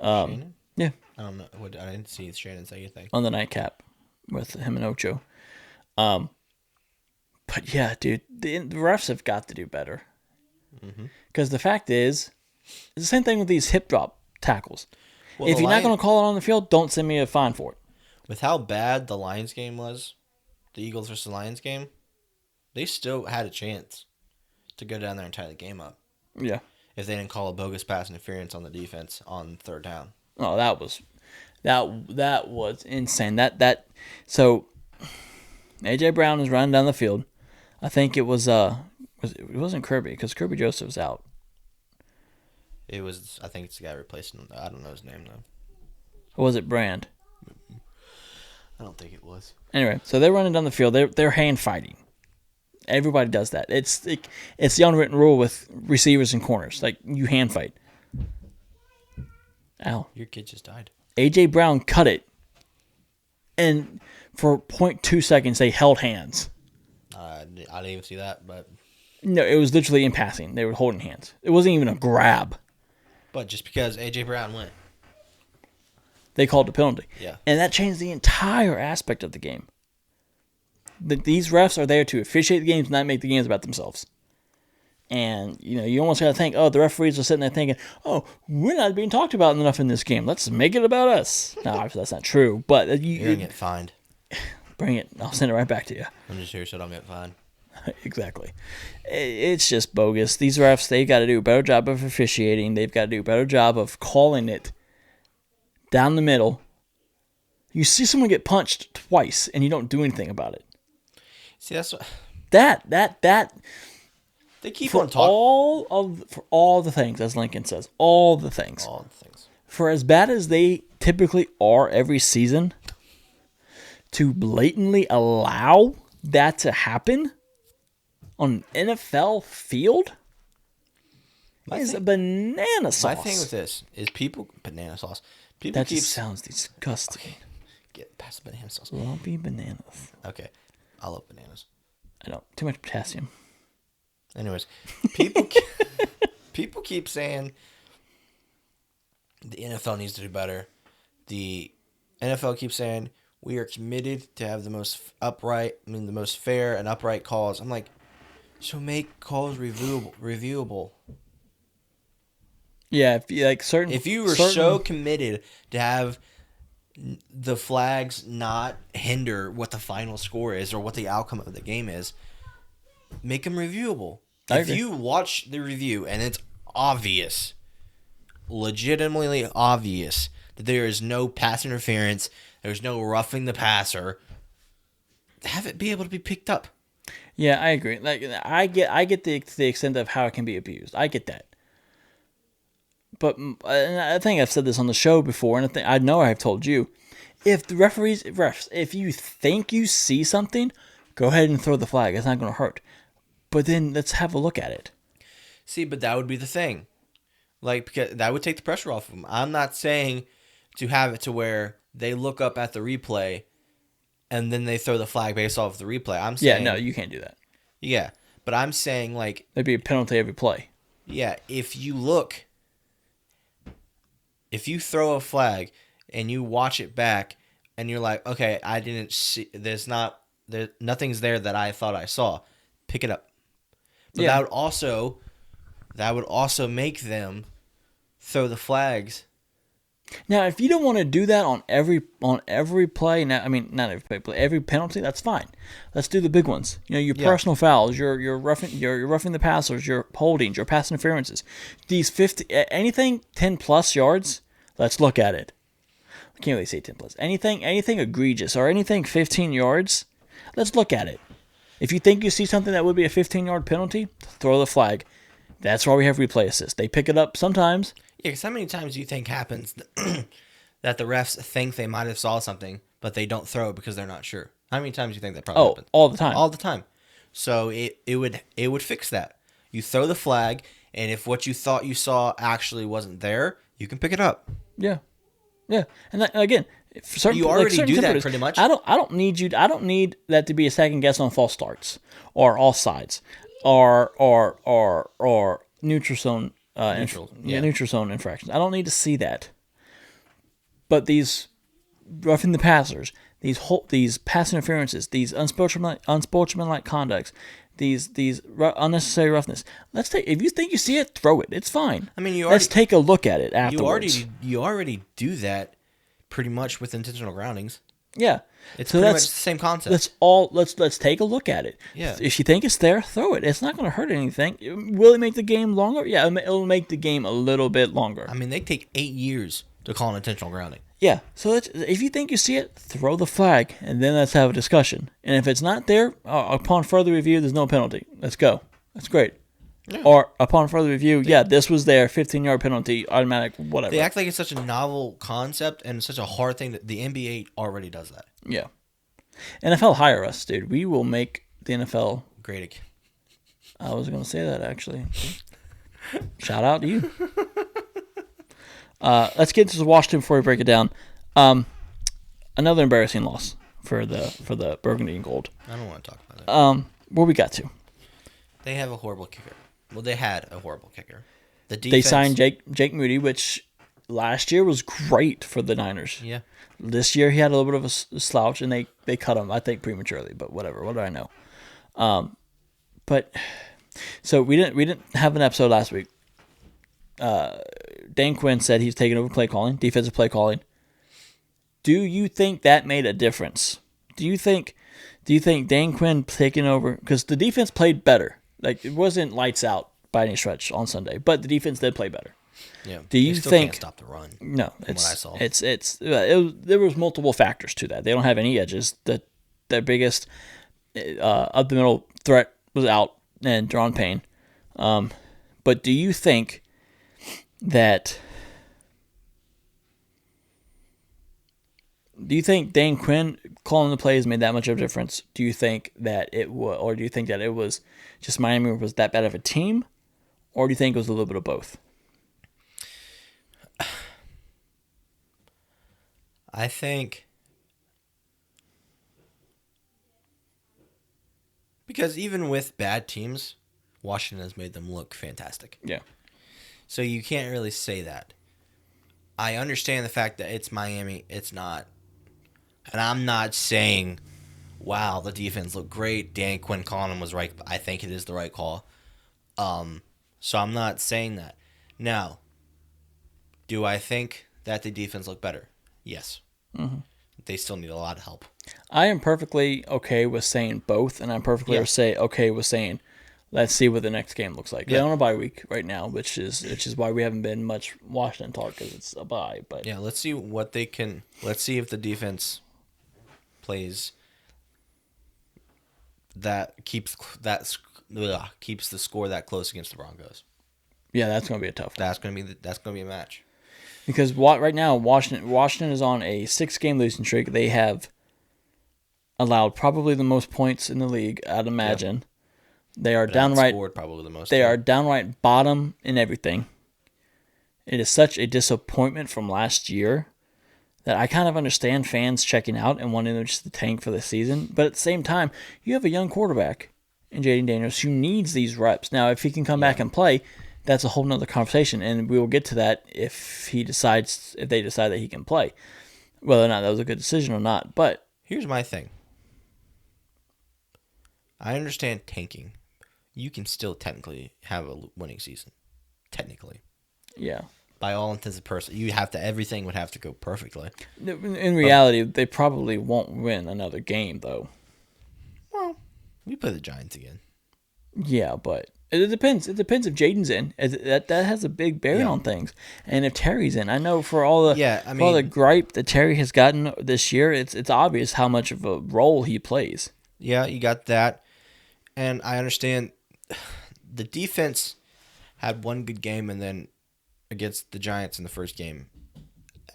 Shannon? Yeah. I don't know. I didn't see Shannon say anything. On the nightcap with him and Ocho. But yeah, dude, the refs have got to do better. Because the fact is, it's the same thing with these hip drop tackles. Well, if you're not going to call it on the field, don't send me a fine for it. With how bad the Lions game was, the Eagles versus Lions game, they still had a chance to go down there and tie the game up. Yeah. If they didn't call a bogus pass interference on the defense on third down. Oh, that was insane. So AJ Brown is running down the field. I think it wasn't Kirby, because Kirby Joseph's out. It was, I think it's the guy replacing him. I don't know his name though. Or was it Brand? I don't think it was. Anyway, so they're running down the field. They're hand fighting. Everybody does that. It's the unwritten rule with receivers and corners. Like, you hand fight. Ow. Your kid just died. AJ Brown cut it, and for 0.2 seconds they held hands. I didn't even see that, but No, it was literally in passing. They were holding hands. It wasn't even a grab. just because AJ Brown went. They called the penalty. Yeah. And that changed the entire aspect of the game. These refs are there to officiate the games, not make the games about themselves. And, you almost got to think, the referees are sitting there thinking, we're not being talked about enough in this game. Let's make it about us. No, obviously that's not true. But You're going to get fined. Bring it. I'll send it right back to you. I'm just here so I don't get fined. Exactly. It's just bogus. These refs, they've got to do a better job of officiating. They've got to do a better job of calling it down the middle. You see someone get punched twice and you don't do anything about it. See, that's what... That They keep for on talking. For all the things, as Lincoln says, all the things. All the things. For as bad as they typically are every season, to blatantly allow that to happen on an NFL field is a banana sauce. My thing with this is banana sauce. People That just sounds disgusting. Okay, get past the banana sauce. Lumpy bananas. Okay, I love bananas. I don't. Too much potassium. Anyways, people keep saying the NFL needs to do better. The NFL keeps saying we are committed to have the most fair and upright calls. I'm like, so make calls reviewable. Yeah, if you were so committed to have the flags not hinder what the final score is or what the outcome of the game is, make them reviewable. If you watch the review and it's obvious, legitimately obvious, that there is no pass interference, there's no roughing the passer, have it be able to be picked up. Yeah, I agree. Like, I get the extent of how it can be abused. I get that. But I think I've said this on the show before, and I know I've told you, if the refs, if you think you see something, go ahead and throw the flag. It's not going to hurt. But then let's have a look at it. See, but that would be the thing. Like, because that would take the pressure off of them. I'm not saying to have it to where they look up at the replay and then they throw the flag based off the replay. I'm saying, no, you can't do that. Yeah, but I'm saying, like, There'd be a penalty every play. Yeah, if you throw a flag and you watch it back and you're like, okay, I didn't see, nothing's there that I thought I saw, pick it up. But that would also make them throw the flags. Now, if you don't want to do that on every play, not every play, but every penalty, that's fine. Let's do the big ones. Your personal fouls, your roughing the passers, your holdings, your pass interferences. These anything 10 plus yards, let's look at it. I can't really say 10 plus. Anything egregious or anything 15 yards, let's look at it. If you think you see something that would be a 15-yard penalty, throw the flag. That's why we have replay assist. They pick it up sometimes. Yeah, because how many times do you think happens that the refs think they might have saw something, but they don't throw it because they're not sure? How many times do you think that probably happens? All the time. All the time. So it would fix that. You throw the flag, and if what you thought you saw actually wasn't there, you can pick it up. Yeah, yeah. And that, again, for certain, You already certain do that temperatures, pretty much. I don't need that to be a second guess on false starts or offsides or neutral zone neutral zone infractions. I don't need to see that. But these roughing the passers, these pass interferences, these unsportsmanlike conducts, these unnecessary roughness. If you think you see it, throw it. It's fine. I mean, let's take a look at it afterwards. You already do that pretty much with intentional groundings. Yeah, it's pretty much the same concept. Let's take a look at it. Yeah. If you think it's there, throw it. It's not going to hurt anything. Will it make the game longer? Yeah, it'll make the game a little bit longer. I mean, they take 8 years to call an intentional grounding. Yeah, so if you think you see it, throw the flag, and then let's have a discussion. And if it's not there, upon further review, there's no penalty. Let's go. That's great. Yeah. Or upon further review, this was there, 15-yard penalty, automatic, whatever. They act like it's such a novel concept and such a hard thing that the NBA already does that. Yeah. NFL hire us, dude. We will make the NFL great again. I was going to say that, actually. Shout out to you. Let's get to Washington before we break it down. Another embarrassing loss for the Burgundy and Gold. I don't want to talk about that. Where we got to? They have a horrible kicker. Well, they had a horrible kicker. The defense, they signed Jake Moody, which last year was great for the Niners. Yeah. This year he had a little bit of a slouch, and they cut him, I think, prematurely. But whatever. What do I know? But so we didn't have an episode last week. Dan Quinn said he's taking over defensive play calling. Do you think that made a difference? Do you think Dan Quinn taking over, because the defense played better? Like, it wasn't lights out by any stretch on Sunday, but the defense did play better. Yeah. Do you think? Can't stop the run? No, from what I saw. There was multiple factors to that. They don't have any edges. Their biggest up the middle threat was out and Deron Payne. But do you think that? Do you think Dan Quinn calling the plays made that much of a difference? Do you think that it was, or do you think that it was just Miami was that bad of a team, or do you think it was a little bit of both? I think because even with bad teams, Washington has made them look fantastic. Yeah. So you can't really say that. I understand the fact that it's Miami. It's not. And I'm not saying, wow, the defense looked great. Dan Quinn calling him was right. I think it is the right call. So I'm not saying that. Now, do I think that the defense looked better? Yes. Mm-hmm. They still need a lot of help. I am perfectly okay with saying both, and I'm perfectly okay with saying, let's see what the next game looks like. They're on a bye week right now, which is why we haven't been much Washington talk, because it's a bye. But yeah, let's see what they can. Let's see if the defense plays that keeps the score that close against the Broncos. Yeah, that's going to be a tough one. That's going to be a match. Because right now Washington is on a 6-game losing streak. They have allowed probably the most points in the league, I'd imagine. Yep. They are downright scored probably the most. They are downright bottom in everything. It is such a disappointment from last year that I kind of understand fans checking out and wanting them just to tank for the season. But at the same time, you have a young quarterback in Jaden Daniels who needs these reps. Now, if he can come back and play, that's a whole nother conversation, and we will get to that if they decide that he can play, whether or not that was a good decision or not. But here's my thing. I understand tanking. You can still technically have a winning season. Technically. Yeah. By all intents and purposes, everything would have to go perfectly. In reality, they probably won't win another game, though. Well, we play the Giants again. Yeah, but it depends. It depends if Jaden's in. That has a big bearing on things. And if Terry's in, I know for all the gripe that Terry has gotten this year, it's obvious how much of a role he plays. Yeah, you got that. And I understand the defense had one good game and then against the Giants in the first game.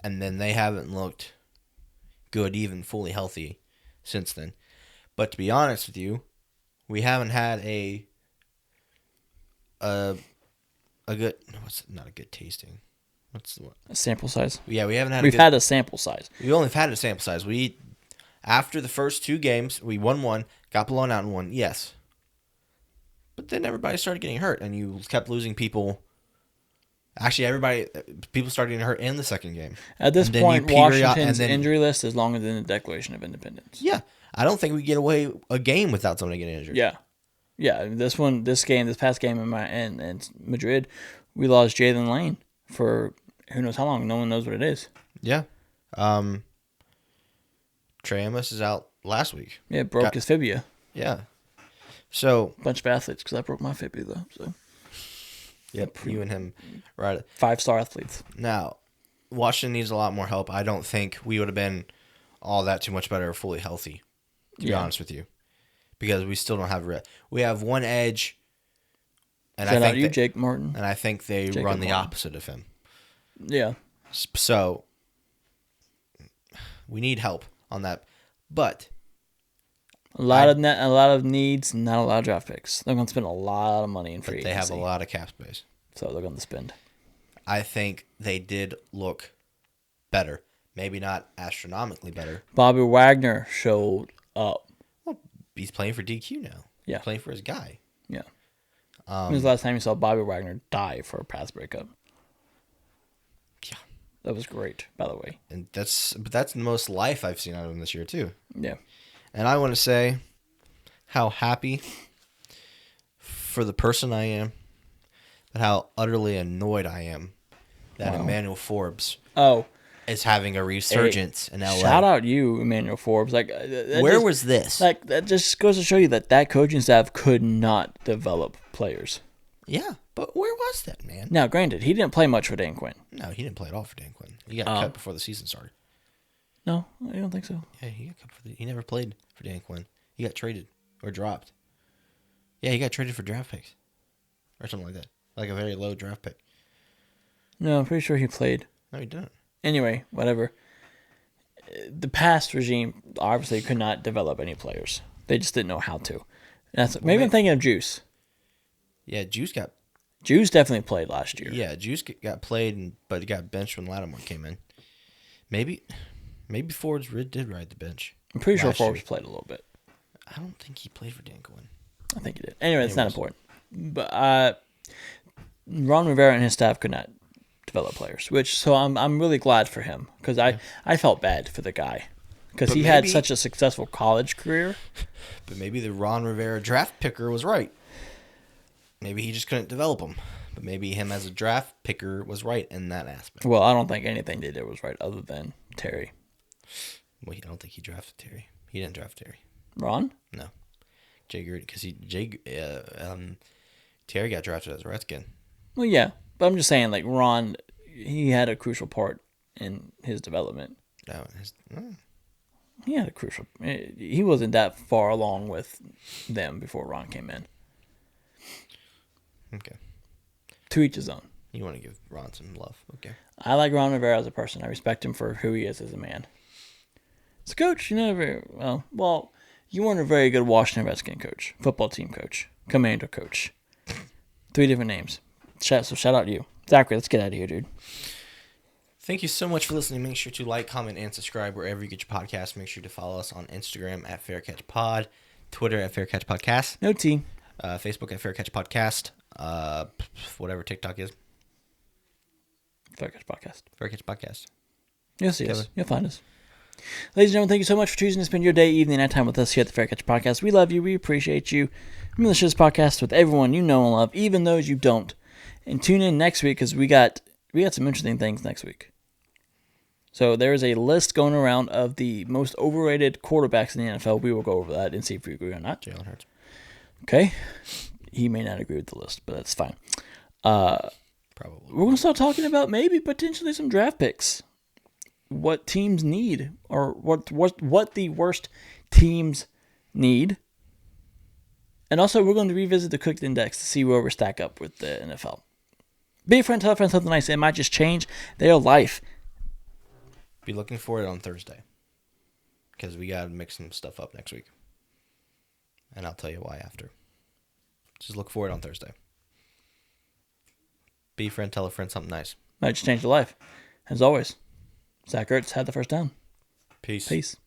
And then they haven't looked good, even fully healthy, since then. But to be honest with you, we haven't had a good, not a good tasting. What's the one? A sample size. Yeah, we haven't had. We've had a sample size. We only had a sample size. After the first 2 games, we won one, got blown out in one. Yes, but then everybody started getting hurt, and you kept losing people. Actually, people started getting hurt in the second game. At this point, Washington's injury list is longer than the Declaration of Independence. Yeah, I don't think we get away a game without somebody getting injured. Yeah. This past game in Madrid, we lost Jalen Lane for who knows how long. No one knows what it is. Yeah. Trey Amos is out last week. Yeah, broke his fibula. Yeah. So bunch of athletes, because I broke my fibula though. So. Yep, you and him, right? 5-star athletes. Now, Washington needs a lot more help. I don't think we would have been all that too much better fully healthy, to be honest with you, because we still don't have we have one edge, and Shout out you, Jake Martin, and I think they run the opposite of him. Yeah. So we need help on that, but a lot of needs, not a lot of draft picks. They're going to spend a lot of money in free agency. They have a lot of cap space, so they're going to spend. I think they did look better, maybe not astronomically better. Bobby Wagner showed up. Well, he's playing for DQ now. Yeah, he's playing for his guy. Yeah. When was the last time you saw Bobby Wagner die for a pass breakup? Yeah, that was great, by the way. And that's the most life I've seen out of him this year too. Yeah. And I want to say how happy for the person I am, but how utterly annoyed I am that Emmanuel Forbes is having a resurgence in LA. Shout out you, Emmanuel Forbes. Where was this? That just goes to show you that coaching staff could not develop players. Yeah, but where was that, man? Now, granted, he didn't play much for Dan Quinn. No, he didn't play at all for Dan Quinn. He got cut before the season started. No, I don't think so. Yeah, he got cut he never played for Dan Quinn. He got traded or dropped. Yeah, he got traded for draft picks or something like that, like a very low draft pick. No, I'm pretty sure he played. No, he didn't. Anyway, whatever. The past regime obviously could not develop any players. They just didn't know how to. Maybe I'm thinking of Juice. Yeah, Juice definitely played last year. Yeah, Juice got played, but he got benched when Lattimore came in. Maybe Forbes did ride the bench. I'm pretty sure Forbes played a little bit. I don't think he played for Dan Quinn. I think he did. Anyway, it's not important. But Ron Rivera and his staff could not develop players, so I'm really glad for him, because I felt bad for the guy, because he had such a successful college career. But maybe the Ron Rivera draft picker was right. Maybe he just couldn't develop him. But maybe him as a draft picker was right in that aspect. Well, I don't think anything they did was right other than Terry. Well, I don't think he drafted Terry. He didn't draft Terry. Ron? No. Jay Gruden, because Terry got drafted as a Redskin. Well, yeah, but I'm just saying, Ron, he had a crucial part in his development. He had a crucial. He wasn't that far along with them before Ron came in. Okay. To each his own. You want to give Ron some love. Okay. I like Ron Rivera as a person. I respect him for who he is as a man. As a coach, you weren't a very good Washington Redskin coach, football team coach, commander coach. 3 different names. Shout out to you. Zachary, let's get out of here, dude. Thank you so much for listening. Make sure to like, comment, and subscribe wherever you get your podcasts. Make sure to follow us on Instagram at FairCatchPod, Twitter at FairCatchPodcast. No T. Facebook at FairCatchPodcast. Whatever TikTok is. FairCatch Podcast. FairCatch Podcast. You'll see us. You'll find us. Ladies and gentlemen, thank you so much for choosing to spend your day, evening, night time with us here at the Faircatch Podcast. We love you. We appreciate you. Remember to share this podcast with everyone you know and love, even those you don't. And tune in next week, because we got some interesting things next week. So there is a list going around of the most overrated quarterbacks in the NFL. We will go over that and see if we agree or not. Jalen Hurts. Okay. He may not agree with the list, but that's fine. Probably. We're going to start talking about maybe potentially some draft picks. What teams need, or what the worst teams need. And also, we're going to revisit the Cooked Index to see where we stack up with the NFL. Be a friend, tell a friend something nice. It might just change their life. Be looking for it on Thursday. Because we got to mix some stuff up next week. And I'll tell you why after. Just look for it on Thursday. Be a friend, tell a friend something nice. Might just change their life. As always, Zach Ertz had the first down. Peace. Peace.